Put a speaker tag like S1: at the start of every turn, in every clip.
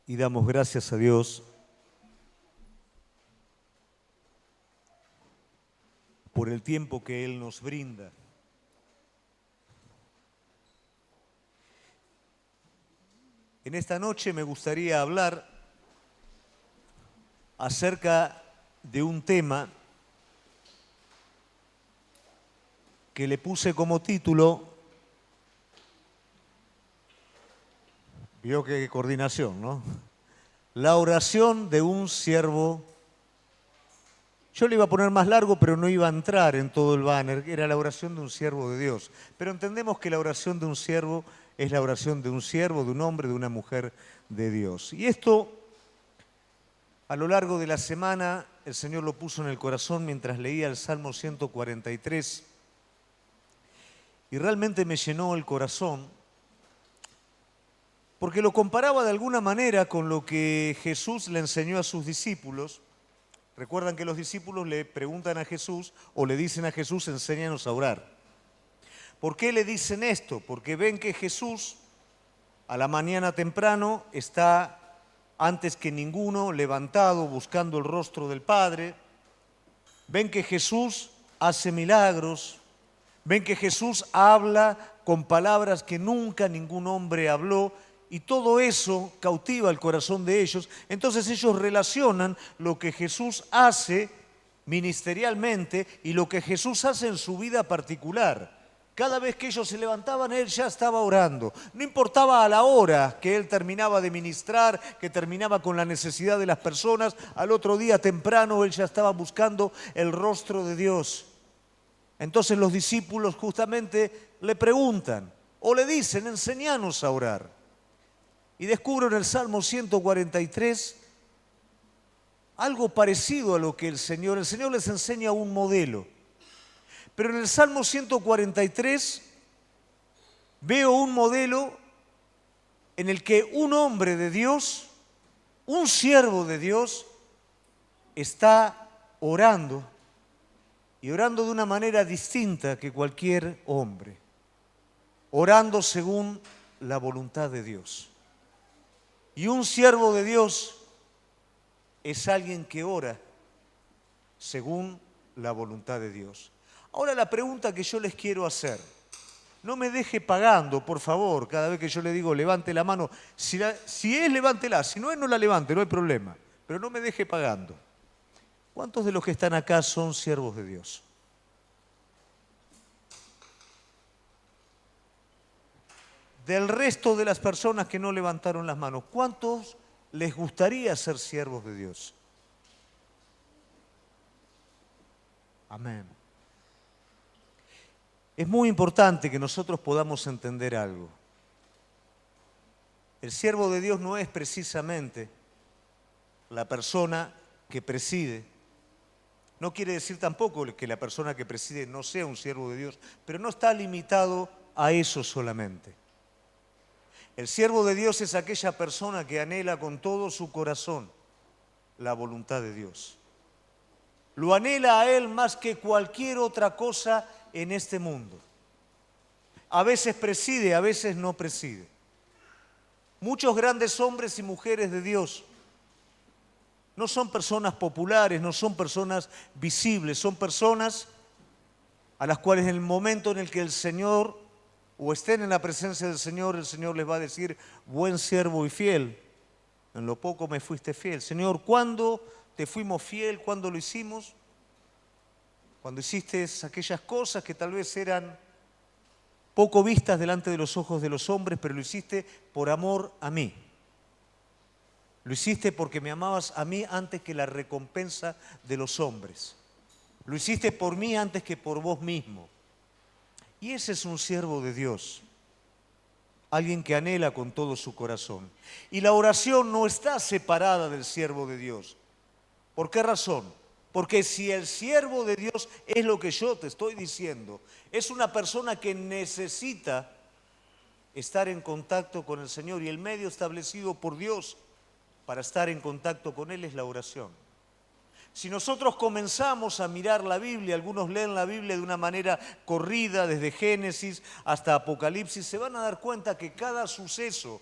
S1: y damos gracias a Dios por el tiempo que Él nos brinda. En esta noche me gustaría hablar acerca de un tema que le puse como título, vio qué coordinación, ¿no? La oración de un siervo. Yo le iba a poner más largo, pero no iba a entrar en todo el banner. Era la oración de un siervo de Dios. Pero entendemos que la oración de un siervo es la oración de un siervo, de un hombre, de una mujer de Dios. Y esto, a lo largo de la semana, el Señor lo puso en el corazón mientras leía el Salmo 143. Y realmente me llenó el corazón, porque lo comparaba de alguna manera con lo que Jesús le enseñó a sus discípulos. Recuerdan que los discípulos le preguntan a Jesús o le dicen a Jesús, enséñanos a orar. ¿Por qué le dicen esto? Porque ven que Jesús a la mañana temprano está antes que ninguno levantado buscando el rostro del Padre. Ven que Jesús hace milagros. Ven que Jesús habla con palabras que nunca ningún hombre habló. Y todo eso cautiva el corazón de ellos. Entonces ellos relacionan lo que Jesús hace ministerialmente y lo que Jesús hace en su vida particular. Cada vez que ellos se levantaban, Él ya estaba orando. No importaba a la hora que Él terminaba de ministrar, que terminaba con la necesidad de las personas, al otro día temprano Él ya estaba buscando el rostro de Dios. Entonces los discípulos justamente le preguntan o le dicen, enséñanos a orar. Y descubro en el Salmo 143 algo parecido a lo que el Señor les enseña un modelo. Pero en el Salmo 143 veo un modelo en el que un hombre de Dios, un siervo de Dios, está orando y orando de una manera distinta que cualquier hombre, orando según la voluntad de Dios. Y un siervo de Dios es alguien que ora según la voluntad de Dios. Ahora la pregunta que yo les quiero hacer, no me deje pagando, por favor, cada vez que yo le digo levante la mano. Si es, levántela, si no es, no la levante, no hay problema. Pero no me deje pagando. ¿Cuántos de los que están acá son siervos de Dios? Del resto de las personas que no levantaron las manos, ¿cuántos les gustaría ser siervos de Dios? Amén. Es muy importante que nosotros podamos entender algo. El siervo de Dios no es precisamente la persona que preside. No quiere decir tampoco que la persona que preside no sea un siervo de Dios, pero no está limitado a eso solamente. El siervo de Dios es aquella persona que anhela con todo su corazón la voluntad de Dios. Lo anhela a Él más que cualquier otra cosa en este mundo. A veces preside, a veces no preside. Muchos grandes hombres y mujeres de Dios no son personas populares, no son personas visibles, son personas a las cuales en el momento en el que el Señor o estén en la presencia del Señor, el Señor les va a decir, buen siervo y fiel, en lo poco me fuiste fiel. Señor, ¿cuándo te fuimos fiel? ¿Cuándo lo hicimos? Cuando hiciste aquellas cosas que tal vez eran poco vistas delante de los ojos de los hombres, pero lo hiciste por amor a mí. Lo hiciste porque me amabas a mí antes que la recompensa de los hombres. Lo hiciste por mí antes que por vos mismo. Y ese es un siervo de Dios, alguien que anhela con todo su corazón. Y la oración no está separada del siervo de Dios. ¿Por qué razón? Porque si el siervo de Dios es lo que yo te estoy diciendo, es una persona que necesita estar en contacto con el Señor y el medio establecido por Dios para estar en contacto con Él es la oración. Si nosotros comenzamos a mirar la Biblia, algunos leen la Biblia de una manera corrida, desde Génesis hasta Apocalipsis, se van a dar cuenta que cada suceso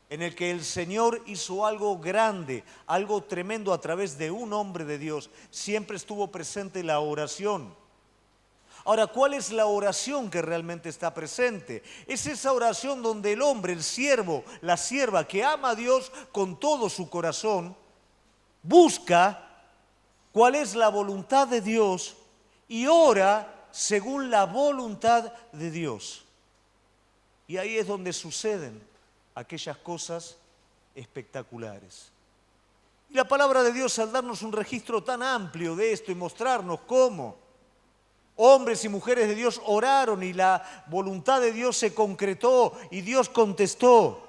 S1: en el que el Señor hizo algo grande, algo tremendo a través de un hombre de Dios, siempre estuvo presente la oración. Ahora, ¿cuál es la oración que realmente está presente? Es esa oración donde el hombre, el siervo, la sierva que ama a Dios con todo su corazón, busca cuál es la voluntad de Dios y ora según la voluntad de Dios. Y ahí es donde suceden aquellas cosas espectaculares. Y la palabra de Dios, al darnos un registro tan amplio de esto y mostrarnos cómo hombres y mujeres de Dios oraron y la voluntad de Dios se concretó y Dios contestó,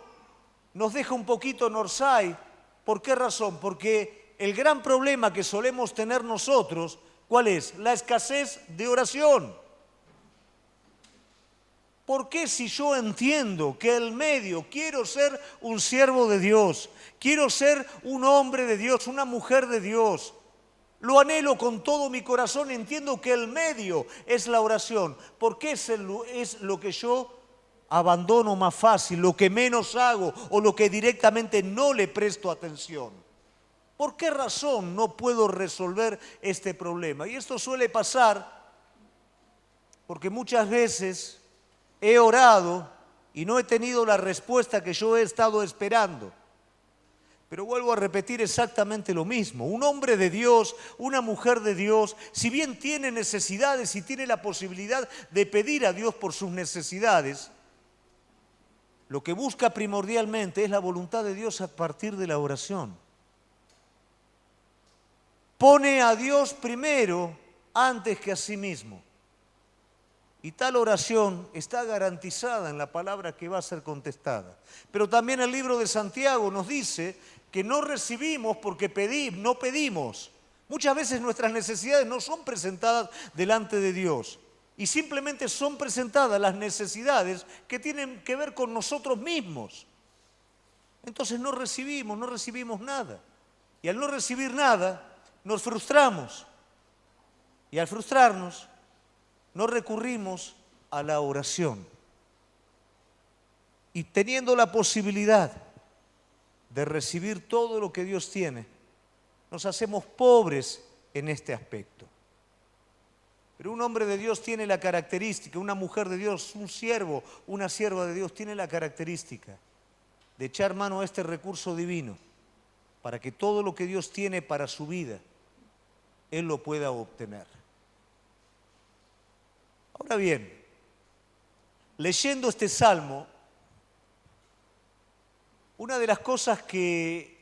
S1: nos deja un poquito en Orsay. ¿Por qué razón? Porque el gran problema que solemos tener nosotros, ¿cuál es? La escasez de oración. ¿Por qué si yo entiendo que el medio, quiero ser un siervo de Dios, quiero ser un hombre de Dios, una mujer de Dios, lo anhelo con todo mi corazón, entiendo que el medio es la oración? ¿Por qué es lo que yo abandono más fácil, lo que menos hago o lo que directamente no le presto atención? ¿Por qué razón no puedo resolver este problema? Y esto suele pasar porque muchas veces he orado y no he tenido la respuesta que yo he estado esperando. Pero vuelvo a repetir exactamente lo mismo. Un hombre de Dios, una mujer de Dios, si bien tiene necesidades y tiene la posibilidad de pedir a Dios por sus necesidades, lo que busca primordialmente es la voluntad de Dios a partir de la oración. Pone a Dios primero antes que a sí mismo. Y tal oración está garantizada en la palabra que va a ser contestada. Pero también el libro de Santiago nos dice que no recibimos porque no pedimos. Muchas veces nuestras necesidades no son presentadas delante de Dios y simplemente son presentadas las necesidades que tienen que ver con nosotros mismos. Entonces no recibimos nada. Y al no recibir nada, nos frustramos. Y al frustrarnos, no recurrimos a la oración. Y teniendo la posibilidad de recibir todo lo que Dios tiene, nos hacemos pobres en este aspecto. Pero un hombre de Dios tiene la característica, una mujer de Dios, un siervo, una sierva de Dios, tiene la característica de echar mano a este recurso divino para que todo lo que Dios tiene para su vida, él lo pueda obtener. Ahora bien, leyendo este salmo, una de las cosas que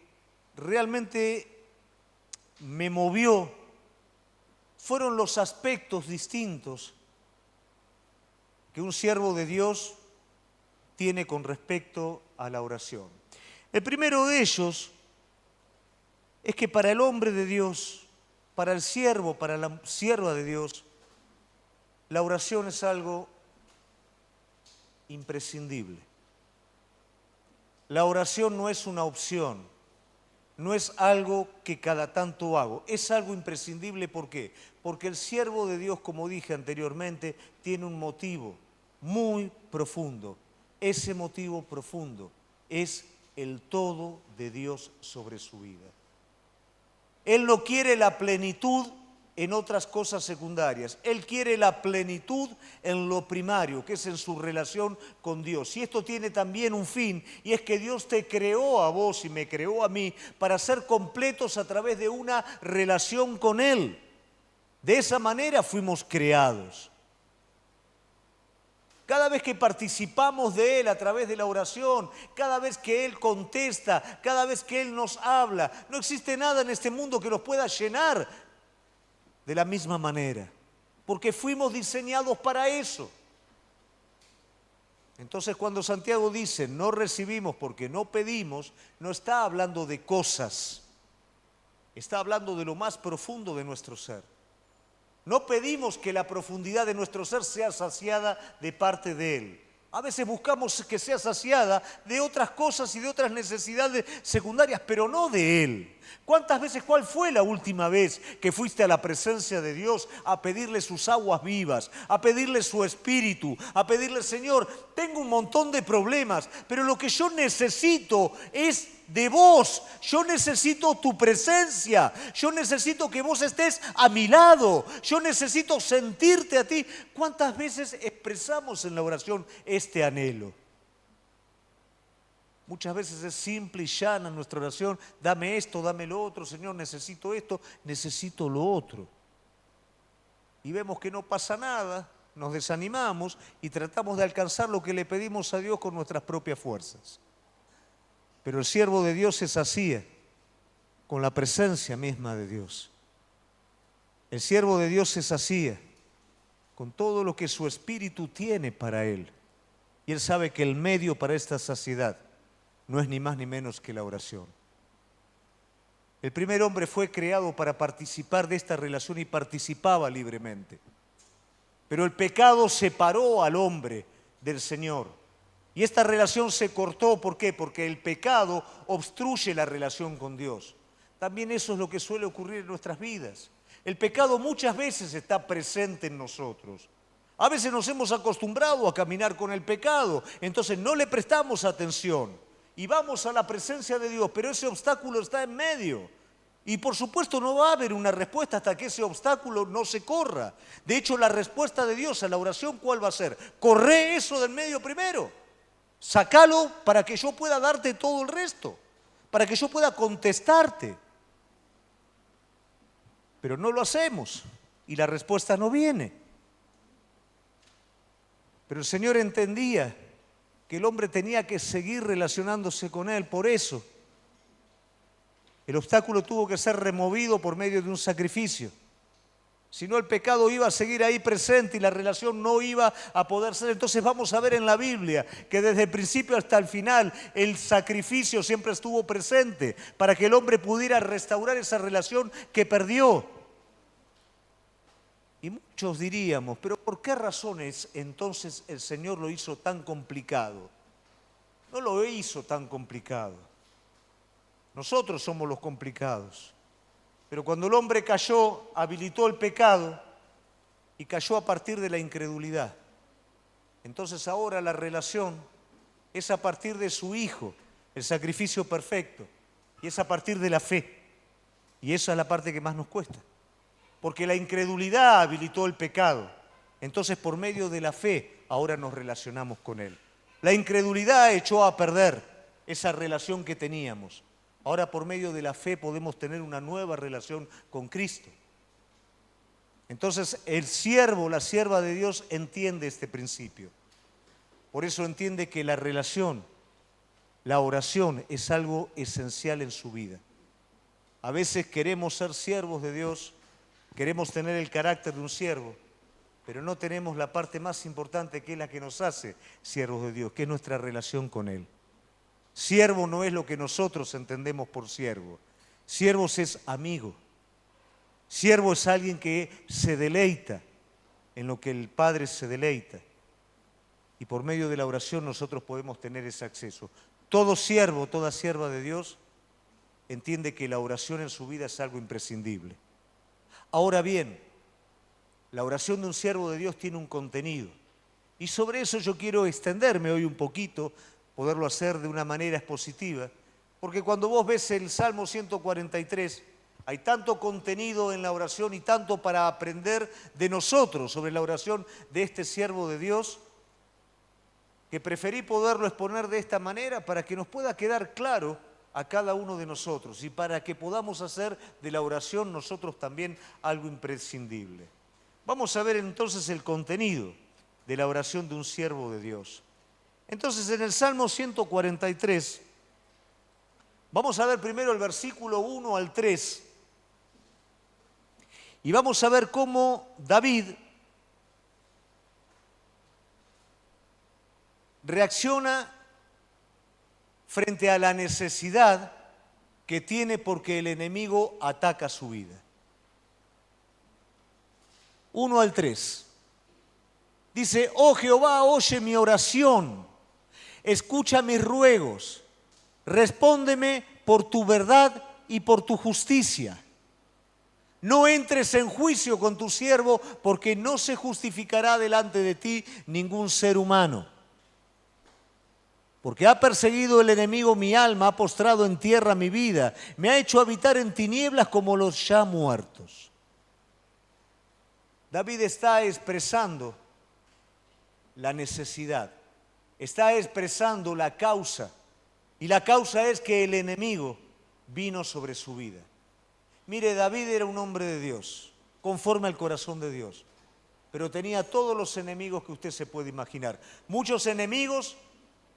S1: realmente me movió fueron los aspectos distintos que un siervo de Dios tiene con respecto a la oración. El primero de ellos es que para el hombre de Dios, para el siervo, para la sierva de Dios, la oración es algo imprescindible. La oración no es una opción, no es algo que cada tanto hago, es algo imprescindible. ¿Por qué? Porque el siervo de Dios, como dije anteriormente, tiene un motivo muy profundo. Ese motivo profundo es el todo de Dios sobre su vida. Él no quiere la plenitud en otras cosas secundarias. Él quiere la plenitud en lo primario, que es en su relación con Dios. Y esto tiene también un fin, y es que Dios te creó a vos y me creó a mí para ser completos a través de una relación con Él. De esa manera fuimos creados. Cada vez que participamos de Él a través de la oración, cada vez que Él contesta, cada vez que Él nos habla, no existe nada en este mundo que nos pueda llenar de la misma manera, porque fuimos diseñados para eso. Entonces, cuando Santiago dice no recibimos porque no pedimos, no está hablando de cosas, está hablando de lo más profundo de nuestro ser. No pedimos que la profundidad de nuestro ser sea saciada de parte de Él. A veces buscamos que sea saciada de otras cosas y de otras necesidades secundarias, pero no de Él. ¿Cuántas veces, cuál fue la última vez que fuiste a la presencia de Dios a pedirle sus aguas vivas, a pedirle su espíritu, a pedirle, Señor, tengo un montón de problemas, pero lo que yo necesito es de vos, yo necesito tu presencia, yo necesito que vos estés a mi lado, yo necesito sentirte a ti? ¿Cuántas veces expresamos en la oración este anhelo? Muchas veces es simple y llana nuestra oración: dame esto, dame lo otro, Señor, necesito esto, necesito lo otro. Y vemos que no pasa nada, nos desanimamos y tratamos de alcanzar lo que le pedimos a Dios con nuestras propias fuerzas. Pero el siervo de Dios se sacía con la presencia misma de Dios. El siervo de Dios se sacía con todo lo que su espíritu tiene para él. Y él sabe que el medio para esta saciedad no es ni más ni menos que la oración. El primer hombre fue creado para participar de esta relación y participaba libremente. Pero el pecado separó al hombre del Señor. Y esta relación se cortó. ¿Por qué? Porque el pecado obstruye la relación con Dios. También eso es lo que suele ocurrir en nuestras vidas. El pecado muchas veces está presente en nosotros. A veces nos hemos acostumbrado a caminar con el pecado, entonces no le prestamos atención. Y vamos a la presencia de Dios, pero ese obstáculo está en medio. Y por supuesto no va a haber una respuesta hasta que ese obstáculo no se corra. De hecho, la respuesta de Dios a la oración, ¿cuál va a ser? Corre eso del medio primero. Sácalo para que yo pueda darte todo el resto, para que yo pueda contestarte. Pero no lo hacemos y la respuesta no viene. Pero el Señor entendía que el hombre tenía que seguir relacionándose con Él. Por eso, el obstáculo tuvo que ser removido por medio de un sacrificio. Si no, el pecado iba a seguir ahí presente y la relación no iba a poder ser. Entonces vamos a ver en la Biblia que desde el principio hasta el final el sacrificio siempre estuvo presente para que el hombre pudiera restaurar esa relación que perdió. Y muchos diríamos, pero ¿por qué razones entonces el Señor lo hizo tan complicado? No lo hizo tan complicado. Nosotros somos los complicados. Pero cuando el hombre cayó, habilitó el pecado y cayó a partir de la incredulidad. Entonces ahora la relación es a partir de su Hijo, el sacrificio perfecto, y es a partir de la fe. Y esa es la parte que más nos cuesta. Porque la incredulidad habilitó el pecado. Entonces, por medio de la fe, ahora nos relacionamos con Él. La incredulidad echó a perder esa relación que teníamos. Ahora, por medio de la fe, podemos tener una nueva relación con Cristo. Entonces, el siervo, la sierva de Dios, entiende este principio. Por eso entiende que la relación, la oración, es algo esencial en su vida. A veces queremos ser siervos de Dios, queremos tener el carácter de un siervo, pero no tenemos la parte más importante, que es la que nos hace siervos de Dios, que es nuestra relación con Él. Siervo no es lo que nosotros entendemos por siervo. Siervos es amigo. Siervo es alguien que se deleita en lo que el Padre se deleita. Y por medio de la oración nosotros podemos tener ese acceso. Todo siervo, toda sierva de Dios entiende que la oración en su vida es algo imprescindible. Ahora bien, la oración de un siervo de Dios tiene un contenido. Y sobre eso yo quiero extenderme hoy un poquito, poderlo hacer de una manera expositiva, porque cuando vos ves el Salmo 143, hay tanto contenido en la oración y tanto para aprender de nosotros sobre la oración de este siervo de Dios, que preferí poderlo exponer de esta manera para que nos pueda quedar claro a cada uno de nosotros y para que podamos hacer de la oración nosotros también algo imprescindible. Vamos a ver entonces el contenido de la oración de un siervo de Dios. Entonces, en el Salmo 143, vamos a ver primero el versículo 1 al 3 y vamos a ver cómo David reacciona frente a la necesidad que tiene porque el enemigo ataca su vida. 1 al 3. Dice: oh Jehová, oye mi oración, escucha mis ruegos, respóndeme por tu verdad y por tu justicia. No entres en juicio con tu siervo, porque no se justificará delante de ti ningún ser humano. Porque ha perseguido el enemigo mi alma, ha postrado en tierra mi vida, me ha hecho habitar en tinieblas como los ya muertos. David está expresando la necesidad, está expresando la causa, y la causa es que el enemigo vino sobre su vida. Mire, David era un hombre de Dios, conforme al corazón de Dios, pero tenía todos los enemigos que usted se puede imaginar. Muchos enemigos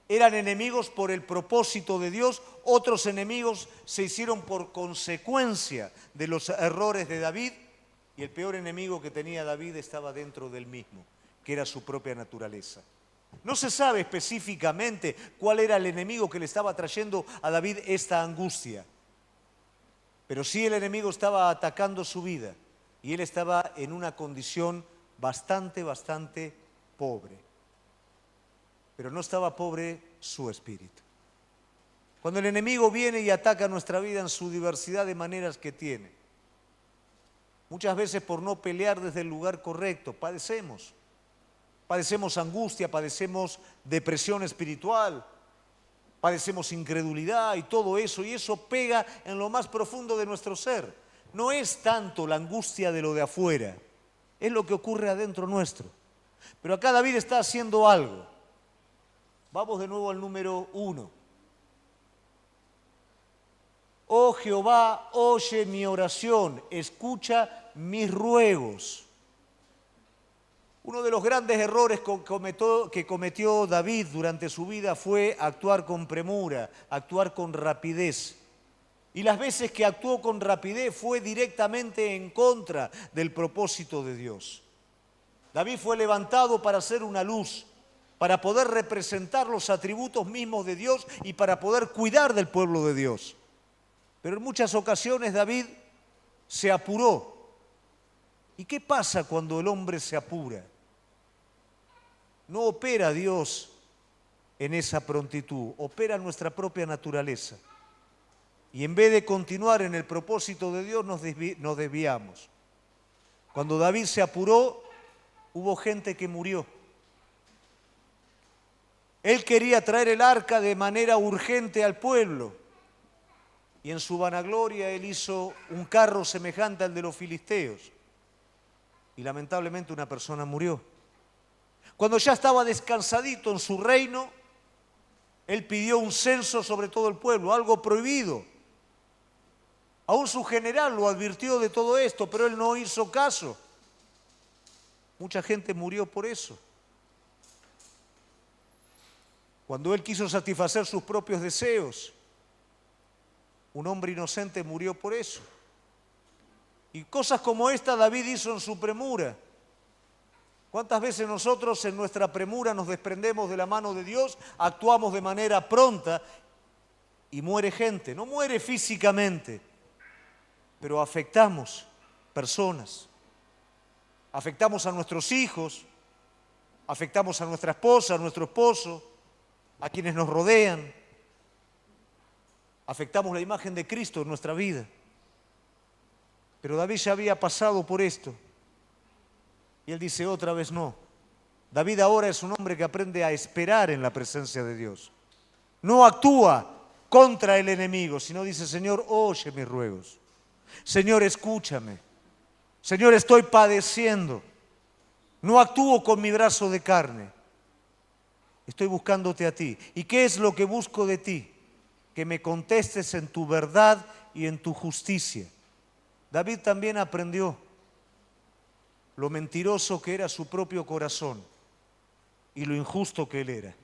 S1: eran enemigos por el propósito de Dios, otros enemigos se hicieron por consecuencia de los errores de David, y el peor enemigo que tenía David estaba dentro del mismo, que era su propia naturaleza. No se sabe específicamente cuál era el enemigo que le estaba trayendo a David esta angustia, pero sí el enemigo estaba atacando su vida y él estaba en una condición bastante pobre. Pero no estaba pobre su espíritu. Cuando el enemigo viene y ataca nuestra vida en su diversidad de maneras que tiene, muchas veces por no pelear desde el lugar correcto, padecemos angustia, padecemos depresión espiritual, padecemos incredulidad y todo eso, y eso pega en lo más profundo de nuestro ser. No es tanto la angustia de lo de afuera, es lo que ocurre adentro nuestro. Pero acá David está haciendo algo. Vamos de nuevo al número 1. Oh Jehová, oye mi oración, escucha mis ruegos. Uno de los grandes errores que cometió David durante su vida fue actuar con premura, actuar con rapidez. Y las veces que actuó con rapidez fue directamente en contra del propósito de Dios. David fue levantado para ser una luz, para poder representar los atributos mismos de Dios y para poder cuidar del pueblo de Dios. Pero en muchas ocasiones David se apuró. ¿Y qué pasa cuando el hombre se apura? No opera Dios en esa prontitud, opera nuestra propia naturaleza. Y en vez de continuar en el propósito de Dios, nos desviamos. Cuando David se apuró, hubo gente que murió. Él quería traer el arca de manera urgente al pueblo. Y en su vanagloria él hizo un carro semejante al de los filisteos. Y lamentablemente una persona murió. Cuando ya estaba descansadito en su reino, él pidió un censo sobre todo el pueblo, algo prohibido. Aún su general lo advirtió de todo esto, pero él no hizo caso. Mucha gente murió por eso. Cuando él quiso satisfacer sus propios deseos, un hombre inocente murió por eso. Y cosas como esta David hizo en su premura. ¿Cuántas veces nosotros en nuestra premura nos desprendemos de la mano de Dios, actuamos de manera pronta y muere gente? No muere físicamente, pero afectamos personas. Afectamos a nuestros hijos, afectamos a nuestra esposa, a nuestro esposo, a quienes nos rodean. Afectamos la imagen de Cristo en nuestra vida. Pero David ya había pasado por esto. Y él dice otra vez no. David ahora es un hombre que aprende a esperar en la presencia de Dios. No actúa contra el enemigo, sino dice, Señor, oye mis ruegos. Señor, escúchame. Señor, estoy padeciendo. No actúo con mi brazo de carne. Estoy buscándote a ti. ¿Y qué es lo que busco de ti? Que me contestes en tu verdad y en tu justicia. David también aprendió lo mentiroso que era su propio corazón y lo injusto que él era.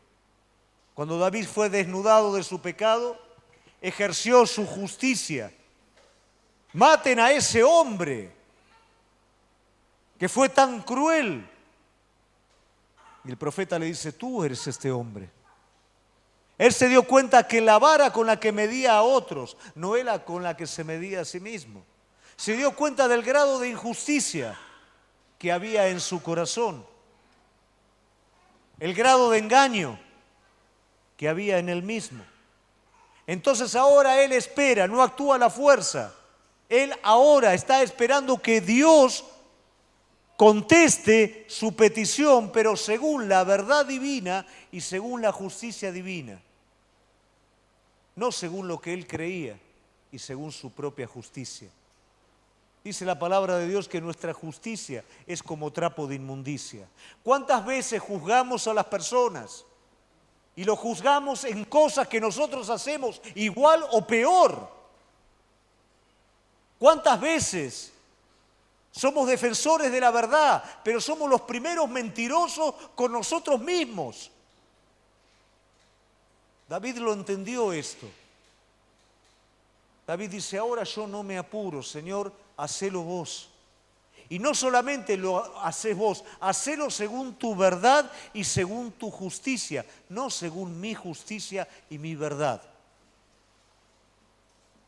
S1: Cuando David fue desnudado de su pecado, ejerció su justicia. Maten a ese hombre que fue tan cruel. Y el profeta le dice, tú eres este hombre. Él se dio cuenta que la vara con la que medía a otros no era con la que se medía a sí mismo. Se dio cuenta del grado de injusticia que había en su corazón, el grado de engaño que había en él mismo. Entonces ahora él espera, no actúa a la fuerza. Él ahora está esperando que Dios conteste su petición, pero según la verdad divina y según la justicia divina. No según lo que él creía y según su propia justicia. Dice la palabra de Dios que nuestra justicia es como trapo de inmundicia. ¿Cuántas veces juzgamos a las personas? Y lo juzgamos en cosas que nosotros hacemos igual o peor. ¿Cuántas veces somos defensores de la verdad, pero somos los primeros mentirosos con nosotros mismos? David lo entendió esto. David dice, ahora yo no me apuro, Señor, hacelo vos. Y no solamente lo haces vos, hacelo según tu verdad y según tu justicia, no según mi justicia y mi verdad.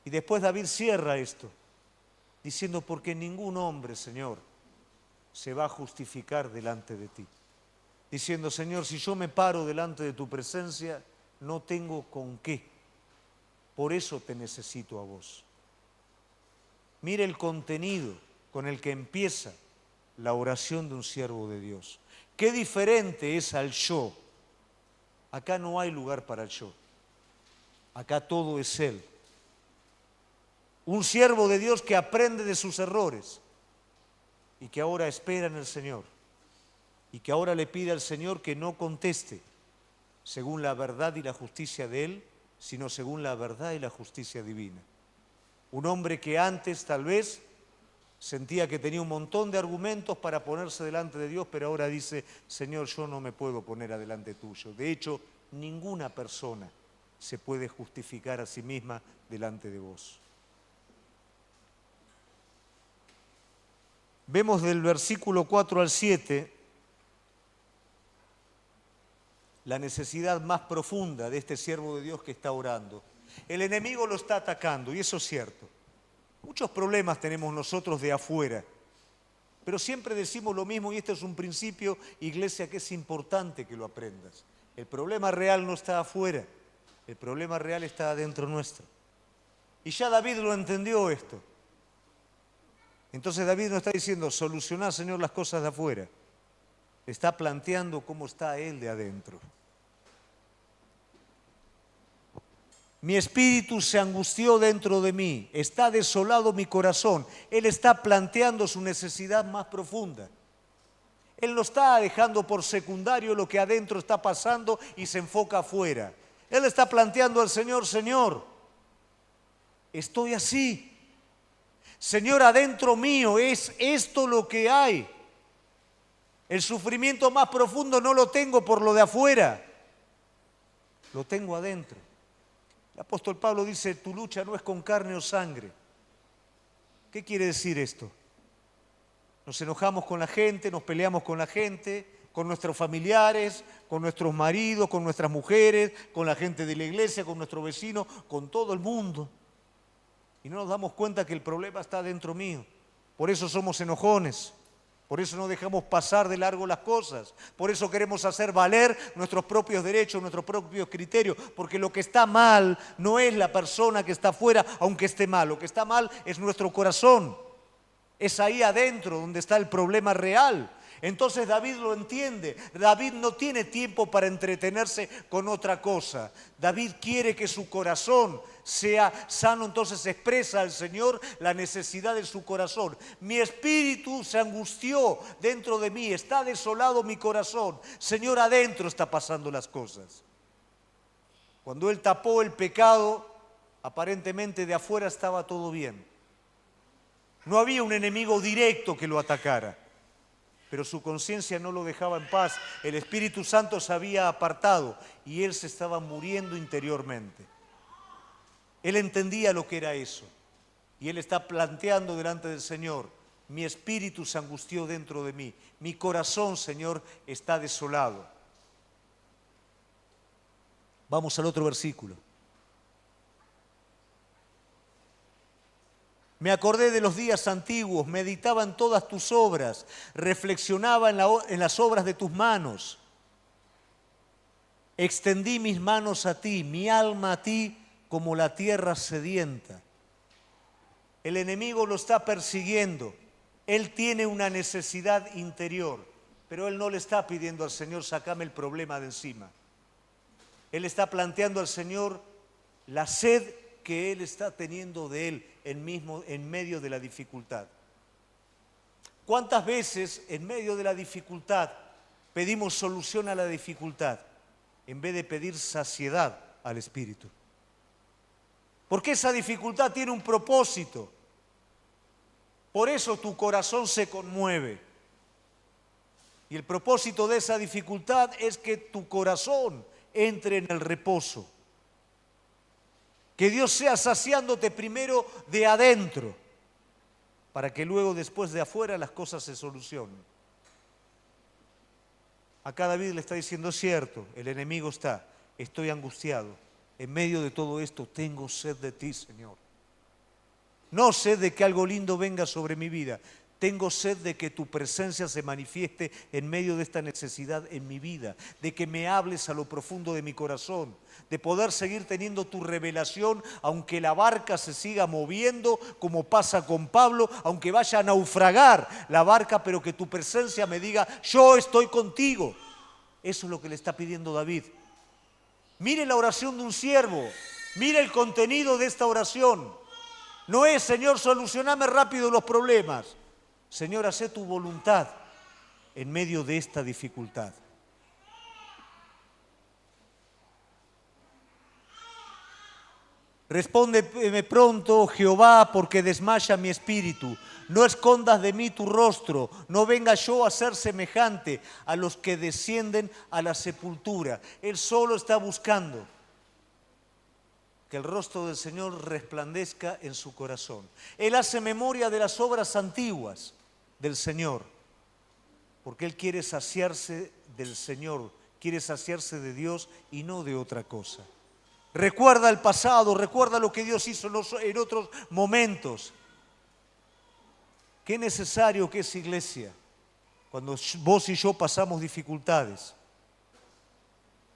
S1: Y después David cierra esto, diciendo, porque ningún hombre, Señor, se va a justificar delante de ti. Diciendo, Señor, si yo me paro delante de tu presencia, no tengo con qué. Por eso te necesito a vos. Mire el contenido con el que empieza la oración de un siervo de Dios. Qué diferente es al yo. Acá no hay lugar para el yo. Acá todo es Él. Un siervo de Dios que aprende de sus errores y que ahora espera en el Señor y que ahora le pide al Señor que no conteste según la verdad y la justicia de Él, sino según la verdad y la justicia divina. Un hombre que antes tal vez sentía que tenía un montón de argumentos para ponerse delante de Dios, pero ahora dice, Señor, yo no me puedo poner adelante tuyo. De hecho, ninguna persona se puede justificar a sí misma delante de vos. Vemos del versículo 4 al 7 la necesidad más profunda de este siervo de Dios que está orando. El enemigo lo está atacando, y eso es cierto. Muchos problemas tenemos nosotros de afuera, pero siempre decimos lo mismo, y este es un principio, iglesia, que es importante que lo aprendas. El problema real no está afuera, el problema real está adentro nuestro. Y ya David lo entendió esto. Entonces David no está diciendo, solucioná, Señor, las cosas de afuera. Está planteando cómo está él de adentro. Mi espíritu se angustió dentro de mí, está desolado mi corazón. Él está planteando su necesidad más profunda. Él no está dejando por secundario lo que adentro está pasando y se enfoca afuera. Él está planteando al Señor, Señor, estoy así. Señor, adentro mío es esto lo que hay. El sufrimiento más profundo no lo tengo por lo de afuera, lo tengo adentro. El apóstol Pablo dice, tu lucha no es con carne o sangre. ¿Qué quiere decir esto? Nos enojamos con la gente, nos peleamos con la gente, con nuestros familiares, con nuestros maridos, con nuestras mujeres, con la gente de la iglesia, con nuestros vecinos, con todo el mundo. Y no nos damos cuenta que el problema está dentro mío. Por eso somos enojones. Por eso no dejamos pasar de largo las cosas. Por eso queremos hacer valer nuestros propios derechos, nuestros propios criterios. Porque lo que está mal no es la persona que está afuera, aunque esté mal. Lo que está mal es nuestro corazón. Es ahí adentro donde está el problema real. Entonces David lo entiende. David no tiene tiempo para entretenerse con otra cosa. David quiere que su corazón sea sano, entonces expresa al Señor la necesidad de su corazón. Mi espíritu se angustió dentro de mí, está desolado mi corazón. Señor, adentro está pasando las cosas. Cuando él tapó el pecado, aparentemente de afuera estaba todo bien. No había un enemigo directo que lo atacara. Pero su conciencia no lo dejaba en paz. El Espíritu Santo se había apartado y él se estaba muriendo interiormente. Él entendía lo que era eso. Y él está planteando delante del Señor, mi espíritu se angustió dentro de mí. Mi corazón, Señor, está desolado. Vamos al otro versículo. Me acordé de los días antiguos, meditaba en todas tus obras, reflexionaba en las obras de tus manos. Extendí mis manos a ti, mi alma a ti como la tierra sedienta. El enemigo lo está persiguiendo. Él tiene una necesidad interior, pero él no le está pidiendo al Señor, sácame el problema de encima. Él está planteando al Señor la sed que él está teniendo de él en medio de la dificultad. ¿Cuántas veces en medio de la dificultad pedimos solución a la dificultad en vez de pedir saciedad al Espíritu? Porque esa dificultad tiene un propósito. Por eso tu corazón se conmueve. Y el propósito de esa dificultad es que tu corazón entre en el reposo. Que Dios sea saciándote primero de adentro, para que luego después de afuera las cosas se solucionen. Acá David le está diciendo, es cierto, el enemigo está, estoy angustiado. En medio de todo esto tengo sed de ti, Señor. No sed de que algo lindo venga sobre mi vida. Tengo sed de que tu presencia se manifieste en medio de esta necesidad en mi vida, de que me hables a lo profundo de mi corazón, de poder seguir teniendo tu revelación, aunque la barca se siga moviendo, como pasa con Pablo, aunque vaya a naufragar la barca, pero que tu presencia me diga, yo estoy contigo. Eso es lo que le está pidiendo David. Mire la oración de un siervo, mire el contenido de esta oración. No es, Señor, solucioname rápido los problemas. Señor, haz tu voluntad en medio de esta dificultad. Respóndeme pronto, Jehová, porque desmaya mi espíritu. No escondas de mí tu rostro, no venga yo a ser semejante a los que descienden a la sepultura. Él solo está buscando que el rostro del Señor resplandezca en su corazón. Él hace memoria de las obras antiguas del Señor, porque Él quiere saciarse del Señor, quiere saciarse de Dios y no de otra cosa. Recuerda el pasado, recuerda lo que Dios hizo en otros momentos. Qué necesario que es, iglesia, cuando vos y yo pasamos dificultades,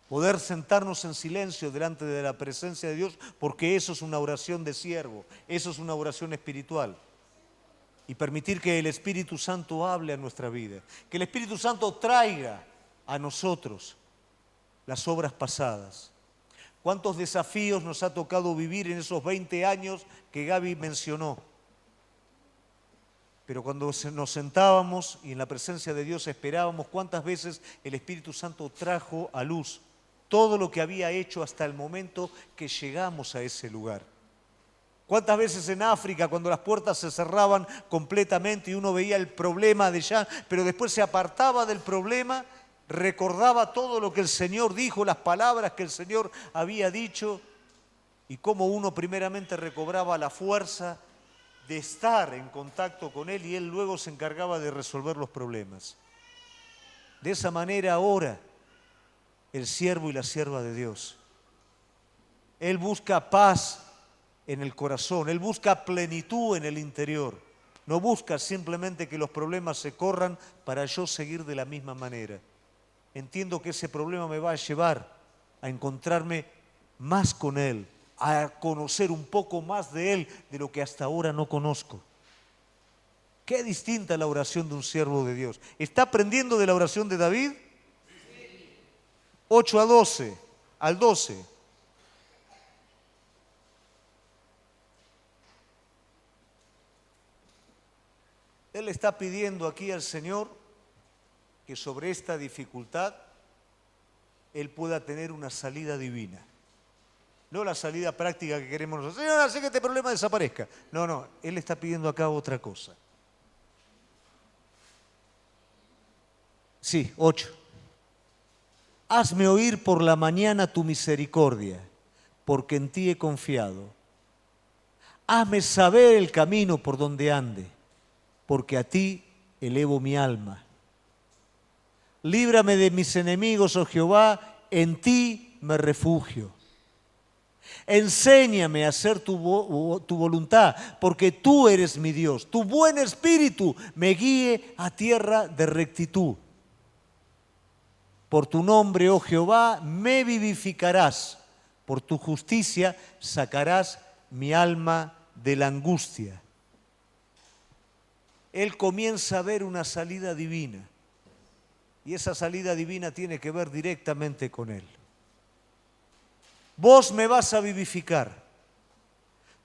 S1: poder sentarnos en silencio delante de la presencia de Dios, porque eso es una oración de siervo, eso es una oración espiritual. Y permitir que el Espíritu Santo hable a nuestra vida, que el Espíritu Santo traiga a nosotros las obras pasadas. ¿Cuántos desafíos nos ha tocado vivir en esos 20 años que Gaby mencionó? Pero cuando nos sentábamos y en la presencia de Dios esperábamos, ¿cuántas veces el Espíritu Santo trajo a luz todo lo que había hecho hasta el momento que llegamos a ese lugar? ¿Cuántas veces en África, cuando las puertas se cerraban completamente y uno veía el problema de allá, pero después se apartaba del problema, recordaba todo lo que el Señor dijo, las palabras que el Señor había dicho, y cómo uno primeramente recobraba la fuerza de estar en contacto con Él y Él luego se encargaba de resolver los problemas? De esa manera ahora el siervo y la sierva de Dios. Él busca paz en el corazón, Él busca plenitud en el interior. No busca simplemente que los problemas se corran para yo seguir de la misma manera. Entiendo que ese problema me va a llevar a encontrarme más con Él, a conocer un poco más de Él de lo que hasta ahora no conozco. Qué distinta la oración de un siervo de Dios. ¿Está aprendiendo de la oración de David? 8 a 12, al 12. Él está pidiendo aquí al Señor que sobre esta dificultad Él pueda tener una salida divina. No la salida práctica que queremos nosotros. Señor, hace que este problema desaparezca. No, Él está pidiendo acá otra cosa. Sí, 8. Hazme oír por la mañana tu misericordia, porque en ti he confiado. Hazme saber el camino por donde ande, porque a ti elevo mi alma. Líbrame de mis enemigos, oh Jehová, en ti me refugio. Enséñame a hacer tu voluntad, porque tú eres mi Dios. Tu buen espíritu me guíe a tierra de rectitud. Por tu nombre, oh Jehová, me vivificarás, Por tu justicia sacarás mi alma de la angustia. Él comienza a ver una salida divina. Y esa salida divina tiene que ver directamente con Él. Vos me vas a vivificar.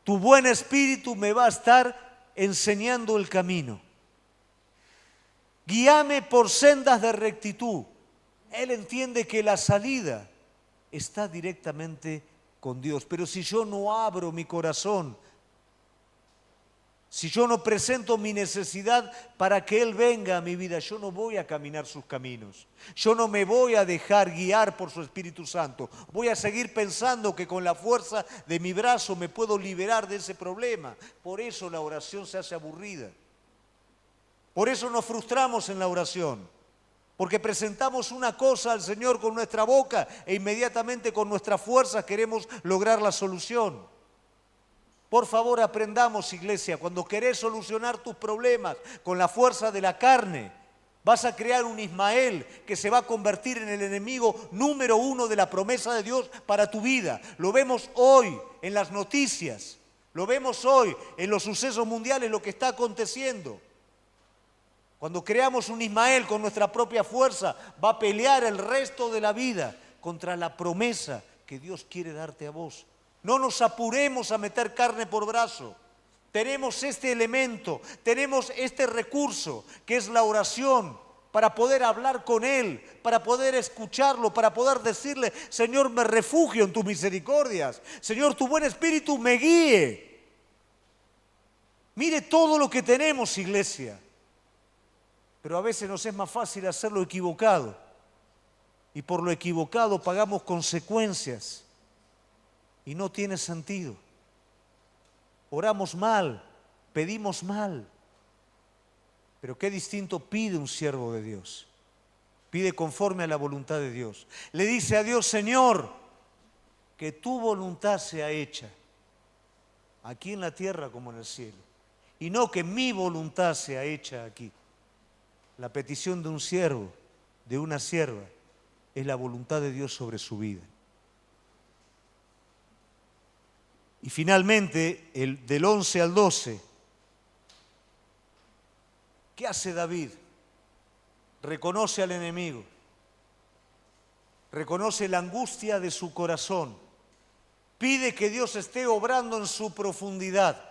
S1: Tu buen espíritu me va a estar enseñando el camino. Guíame por sendas de rectitud. Él entiende que la salida está directamente con Dios. Pero si yo no abro mi corazón, si yo no presento mi necesidad para que Él venga a mi vida, yo no voy a caminar sus caminos. Yo no me voy a dejar guiar por su Espíritu Santo. Voy a seguir pensando que con la fuerza de mi brazo me puedo liberar de ese problema. Por eso la oración se hace aburrida. Por eso nos frustramos en la oración. Porque presentamos una cosa al Señor con nuestra boca e inmediatamente con nuestras fuerzas queremos lograr la solución. Por favor, aprendamos, iglesia, cuando querés solucionar tus problemas con la fuerza de la carne, vas a crear un Ismael que se va a convertir en el enemigo número 1 de la promesa de Dios para tu vida. Lo vemos hoy en las noticias, lo vemos hoy en los sucesos mundiales, lo que está aconteciendo. Cuando creamos un Ismael con nuestra propia fuerza, va a pelear el resto de la vida contra la promesa que Dios quiere darte a vos. No nos apuremos a meter carne por brazo. Tenemos este elemento, tenemos este recurso que es la oración para poder hablar con Él, para poder escucharlo, para poder decirle, Señor, me refugio en tus misericordias. Señor, tu buen espíritu me guíe. Mire todo lo que tenemos, iglesia. Pero a veces nos es más fácil hacerlo equivocado. Y por lo equivocado pagamos consecuencias. Y no tiene sentido. Oramos mal, pedimos mal. Pero qué distinto pide un siervo de Dios. Pide conforme a la voluntad de Dios. Le dice a Dios, Señor, que tu voluntad sea hecha, aquí en la tierra como en el cielo. Y no que mi voluntad sea hecha aquí. La petición de un siervo, de una sierva, es la voluntad de Dios sobre su vida. Y finalmente, del 11 al 12, ¿qué hace David? Reconoce al enemigo, reconoce la angustia de su corazón, pide que Dios esté obrando en su profundidad.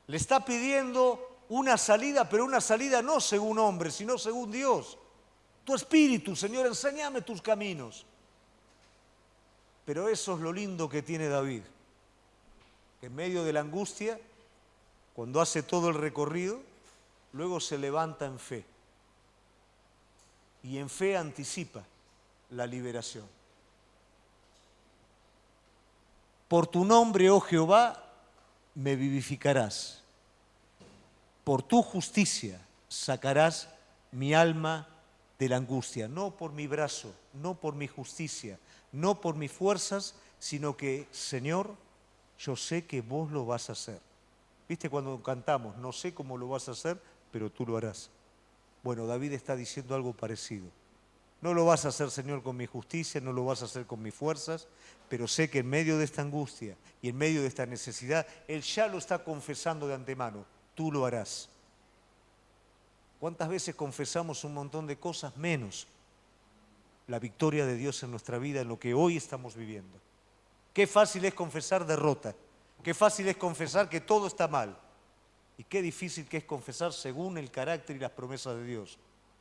S1: Le está pidiendo una salida, pero una salida no según hombre, sino según Dios. Tu espíritu, Señor, enséñame tus caminos. Pero eso es lo lindo que tiene David, que en medio de la angustia, cuando hace todo el recorrido, luego se levanta en fe. Y en fe anticipa la liberación. Por tu nombre, oh Jehová, me vivificarás. Por tu justicia sacarás mi alma de la angustia. No por mi brazo, no por mi justicia, no por mis fuerzas, sino que, Señor, yo sé que vos lo vas a hacer. ¿Viste cuando cantamos? No sé cómo lo vas a hacer, pero tú lo harás. Bueno, David está diciendo algo parecido. No lo vas a hacer, Señor, con mi justicia, no lo vas a hacer con mis fuerzas, pero sé que en medio de esta angustia y en medio de esta necesidad, Él ya lo está confesando de antemano. Tú lo harás. ¿Cuántas veces confesamos un montón de cosas menos la victoria de Dios en nuestra vida, en lo que hoy estamos viviendo? Qué fácil es confesar derrota, qué fácil es confesar que todo está mal y qué difícil que es confesar según el carácter y las promesas de Dios.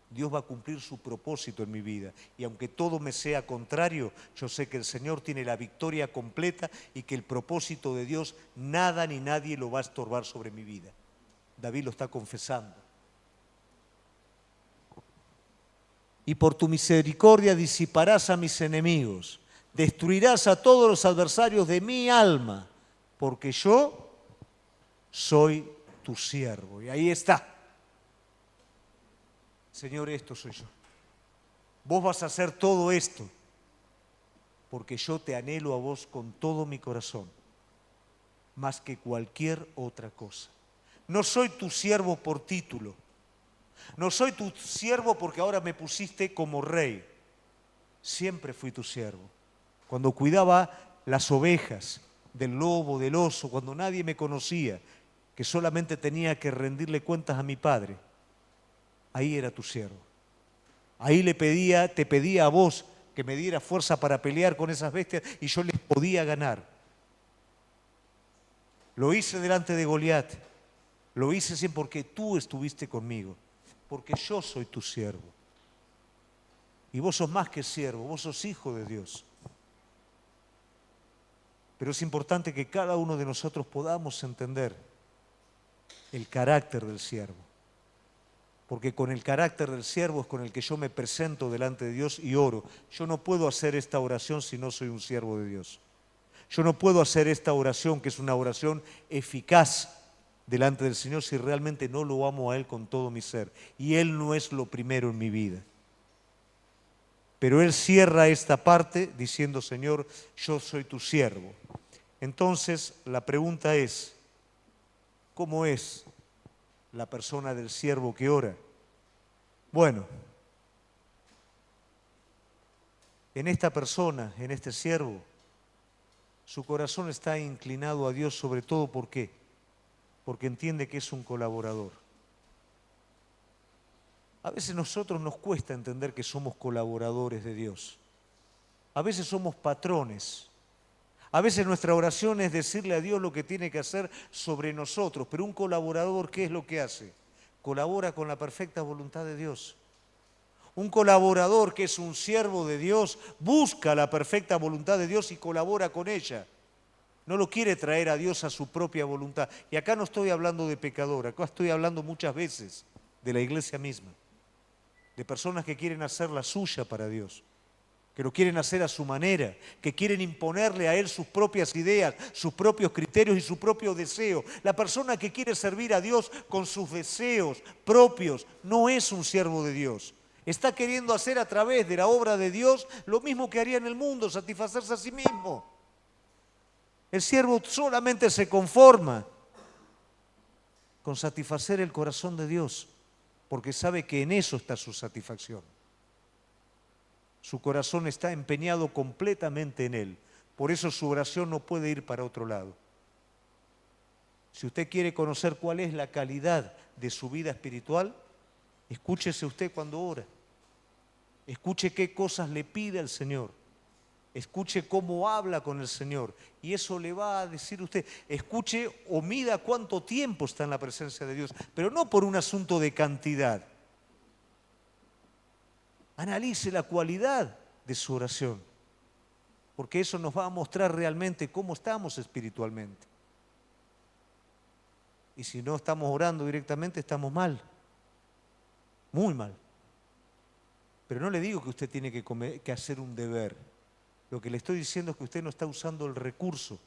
S1: Dios va a cumplir su propósito en mi vida y aunque todo me sea contrario, yo sé que el Señor tiene la victoria completa y que el propósito de Dios nada ni nadie lo va a estorbar sobre mi vida. David lo está confesando. Y por tu misericordia disiparás a mis enemigos, destruirás a todos los adversarios de mi alma, porque yo soy tu siervo. Y ahí está. Señor, esto soy yo. Vos vas a hacer todo esto, porque yo te anhelo a vos con todo mi corazón, más que cualquier otra cosa. No soy tu siervo por título. No soy tu siervo porque ahora me pusiste como rey. Siempre fui tu siervo. cuando cuidaba las ovejas, del lobo, del oso, cuando nadie me conocía, que solamente tenía que rendirle cuentas a mi Padre, ahí era tu siervo. Ahí te pedía a vos que me diera fuerza para pelear con esas bestias y yo les podía ganar. Lo hice delante de Goliat, lo hice siempre porque tú estuviste conmigo, porque yo soy tu siervo. Y vos sos más que siervo, vos sos hijo de Dios. Pero es importante que cada uno de nosotros podamos entender el carácter del siervo. Porque con el carácter del siervo es con el que yo me presento delante de Dios y oro. Yo no puedo hacer esta oración si no soy un siervo de Dios. Yo no puedo hacer esta oración, que es una oración eficaz delante del Señor, si realmente no lo amo a Él con todo mi ser. Y Él no es lo primero en mi vida. Pero Él cierra esta parte diciendo, Señor, yo soy tu siervo. Entonces la pregunta es, ¿cómo es la persona del siervo que ora? Bueno, en esta persona, en este siervo, su corazón está inclinado a Dios sobre todo, ¿por qué? Porque entiende que es un colaborador. A veces a nosotros nos cuesta entender que somos colaboradores de Dios. A veces somos patrones. A veces nuestra oración es decirle a Dios lo que tiene que hacer sobre nosotros, pero un colaborador, ¿qué es lo que hace? Colabora con la perfecta voluntad de Dios. Un colaborador que es un siervo de Dios busca la perfecta voluntad de Dios y colabora con ella. No lo quiere traer a Dios a su propia voluntad. Y acá no estoy hablando de pecador, acá estoy hablando muchas veces de la iglesia misma, de personas que quieren hacer la suya para Dios, que lo quieren hacer a su manera, que quieren imponerle a Él sus propias ideas, sus propios criterios y su propio deseo. La persona que quiere servir a Dios con sus deseos propios no es un siervo de Dios. Está queriendo hacer a través de la obra de Dios lo mismo que haría en el mundo, satisfacerse a sí mismo. El siervo solamente se conforma con satisfacer el corazón de Dios, porque sabe que en eso está su satisfacción. Su corazón está empeñado completamente en Él. Por eso su oración no puede ir para otro lado. Si usted quiere conocer cuál es la calidad de su vida espiritual, escúchese usted cuando ora. Escuche qué cosas le pide al Señor. Escuche cómo habla con el Señor. Y eso le va a decir usted. Escuche o mida cuánto tiempo está en la presencia de Dios. Pero no por un asunto de cantidad. Analice la cualidad de su oración. Porque eso nos va a mostrar realmente cómo estamos espiritualmente. Y si no estamos orando directamente, estamos mal. Muy mal. Pero no le digo que usted tiene que hacer un deber. Lo que le estoy diciendo es que usted no está usando el recurso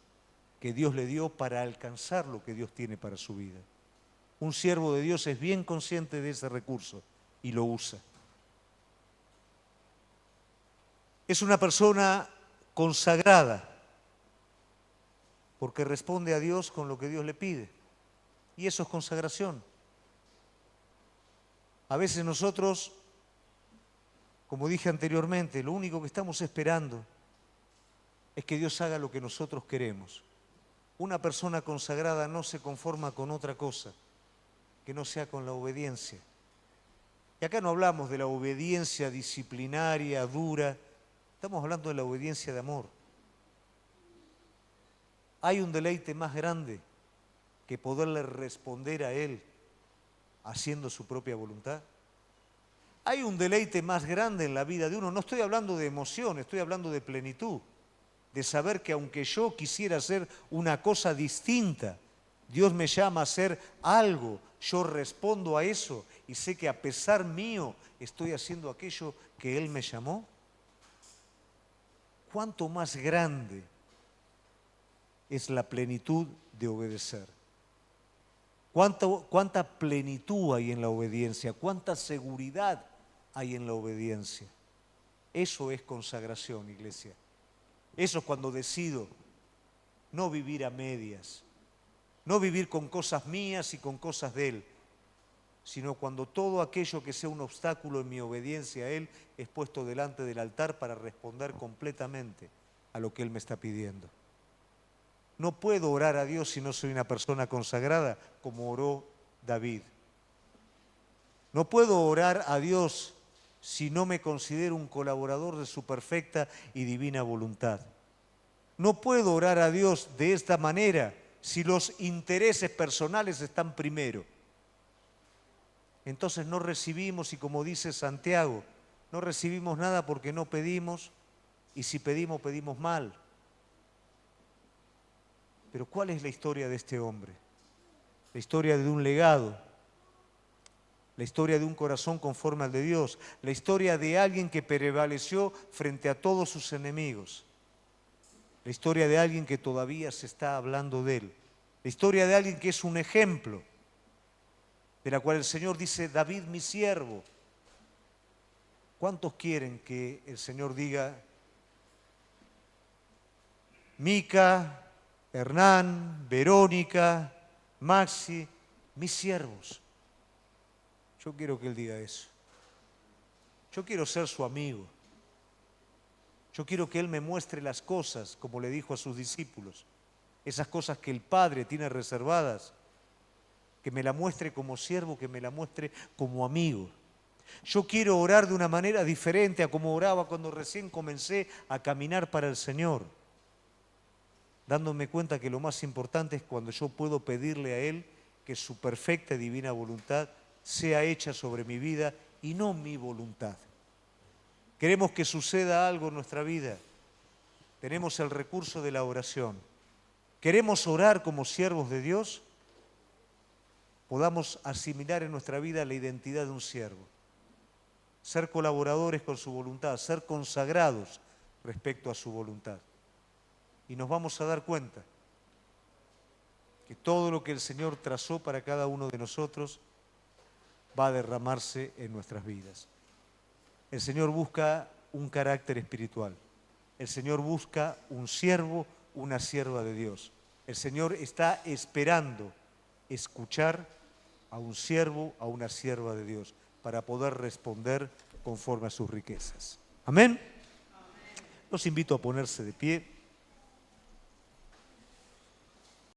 S1: que Dios le dio para alcanzar lo que Dios tiene para su vida. Un siervo de Dios es bien consciente de ese recurso y lo usa. Es una persona consagrada porque responde a Dios con lo que Dios le pide. Y eso es consagración. A veces nosotros, como dije anteriormente, lo único que estamos esperando es que Dios haga lo que nosotros queremos. Una persona consagrada no se conforma con otra cosa que no sea con la obediencia. Y acá no hablamos de la obediencia disciplinaria, dura, estamos hablando de la obediencia de amor. ¿Hay un deleite más grande que poderle responder a Él haciendo su propia voluntad? Hay un deleite más grande en la vida de uno. No estoy hablando de emoción, estoy hablando de plenitud. De saber que aunque yo quisiera hacer una cosa distinta, Dios me llama a hacer algo, yo respondo a eso y sé que a pesar mío estoy haciendo aquello que Él me llamó. ¿Cuánto más grande es la plenitud de obedecer? ¿Cuánta plenitud hay en la obediencia? ¿Cuánta seguridad hay en la obediencia? Eso es consagración, iglesia. Eso es cuando decido no vivir a medias, no vivir con cosas mías y con cosas de Él, sino cuando todo aquello que sea un obstáculo en mi obediencia a Él es puesto delante del altar para responder completamente a lo que Él me está pidiendo. No puedo orar a Dios si no soy una persona consagrada, como oró David. No puedo orar a Dios si no me considero un colaborador de su perfecta y divina voluntad. No puedo orar a Dios de esta manera si los intereses personales están primero. Entonces no recibimos, y como dice Santiago, no recibimos nada porque no pedimos, y si pedimos, pedimos mal. Pero ¿cuál es la historia de este hombre? La historia de un legado, la historia de un corazón conforme al de Dios, la historia de alguien que prevaleció frente a todos sus enemigos, la historia de alguien que todavía se está hablando de él, la historia de alguien que es un ejemplo, de la cual el Señor dice: David, mi siervo. ¿Cuántos quieren que el Señor diga: Mica, Hernán, Verónica, Maxi, mis siervos? Yo quiero que Él diga eso. Yo quiero ser su amigo. Yo quiero que Él me muestre las cosas, como le dijo a sus discípulos, esas cosas que el Padre tiene reservadas, que me la muestre como siervo, que me la muestre como amigo. Yo quiero orar de una manera diferente a como oraba cuando recién comencé a caminar para el Señor, dándome cuenta que lo más importante es cuando yo puedo pedirle a Él que su perfecta y divina voluntad sea hecha sobre mi vida y no mi voluntad. Queremos que suceda algo en nuestra vida. Tenemos el recurso de la oración. Queremos orar como siervos de Dios. Podamos asimilar en nuestra vida la identidad de un siervo. Ser colaboradores con su voluntad, ser consagrados respecto a su voluntad. Y nos vamos a dar cuenta que todo lo que el Señor trazó para cada uno de nosotros va a derramarse en nuestras vidas. El Señor busca un carácter espiritual. El Señor busca un siervo, una sierva de Dios. El Señor está esperando escuchar a un siervo, a una sierva de Dios, para poder responder conforme a sus riquezas. Amén. Los invito a ponerse de pie.